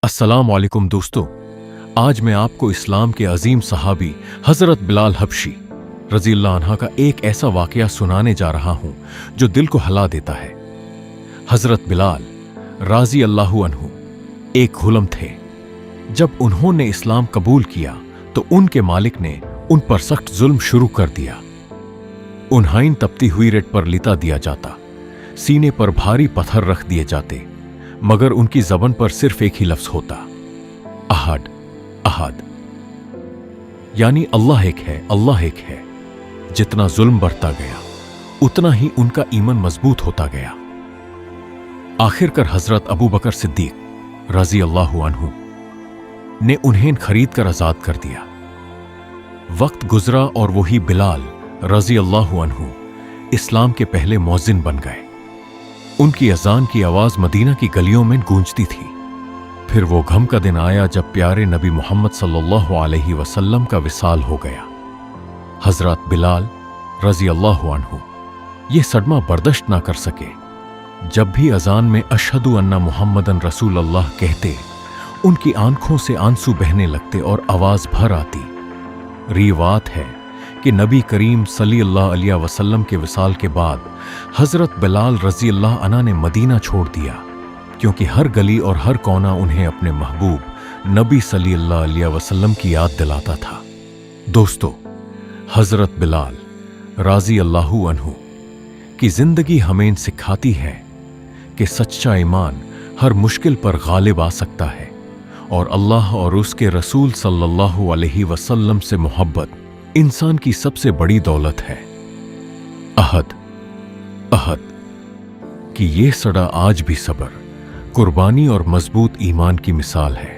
अस्सलाम वालेकुम दोस्तों, आज मैं आपको इस्लाम के अजीम सहाबी हजरत बिलाल हबशी रज़ियल्लाहु अन्हा का एक ऐसा वाकया सुनाने जा रहा हूं जो दिल को हिला देता है। हजरत बिलाल राज़ी अल्लाहु अन्हु एक गुलाम थे। जब उन्होंने इस्लाम कबूल किया तो उनके मालिक ने उन पर सख्त जुल्म शुरू कर दिया। उन्हें तपती हुई रेत पर लिटा दिया जाता, सीने पर भारी पत्थर रख दिए जाते, मगर उनकी जबान पर सिर्फ एक ही लफ्ज होता, अहद अहद, यानी अल्लाह एक है, अल्लाह एक है। जितना जुल्म बढ़ता गया उतना ही उनका ईमान मजबूत होता गया। आखिरकार हजरत अबू बकर सिद्दीक रज़ी अल्लाहु अन्हु ने उन्हें खरीद कर आजाद कर दिया। वक्त गुजरा और वही बिलाल रज़ी अल्लाहु अन्हु इस्लाम के पहले मौज़िन बन गए। उनकी अजान की आवाज मदीना की गलियों में गूंजती थी। फिर वो गम का दिन आया जब प्यारे नबी मोहम्मद सल्लल्लाहु अलैहि वसल्लम का विसाल हो गया। हजरत बिलाल रज़ी अल्लाहु अन्हु ये सदमा बर्दाश्त ना कर सके। जब भी अजान में अशहदु अन्ना मुहम्मदन रसूल अल्लाह कहते, उनकी आंखों से आंसू बहने लगते और आवाज भर आती। रिवायत है कि नबी करीम सल्लल्लाहु अलैहि वसल्लम के विसाल के बाद हजरत बिलाल रज़ी अल्लाह अन्हु ने मदीना छोड़ दिया, क्योंकि हर गली और हर कोना उन्हें अपने महबूब नबी सल्लल्लाहु अलैहि वसल्लम की याद दिलाता था। दोस्तों, हजरत बिलाल राज़ी अल्लाहु अन्हु की जिंदगी हमें सिखाती है कि सच्चा ईमान हर मुश्किल पर गालिब आ सकता है और अल्लाह और उसके रसूल सल्लल्लाहु अलैहि वसल्लम से मोहब्बत इंसान की सबसे बड़ी दौलत है। अहद अहद कि ये सड़ा आज भी सब्र, कुर्बानी और मजबूत ईमान की मिसाल है।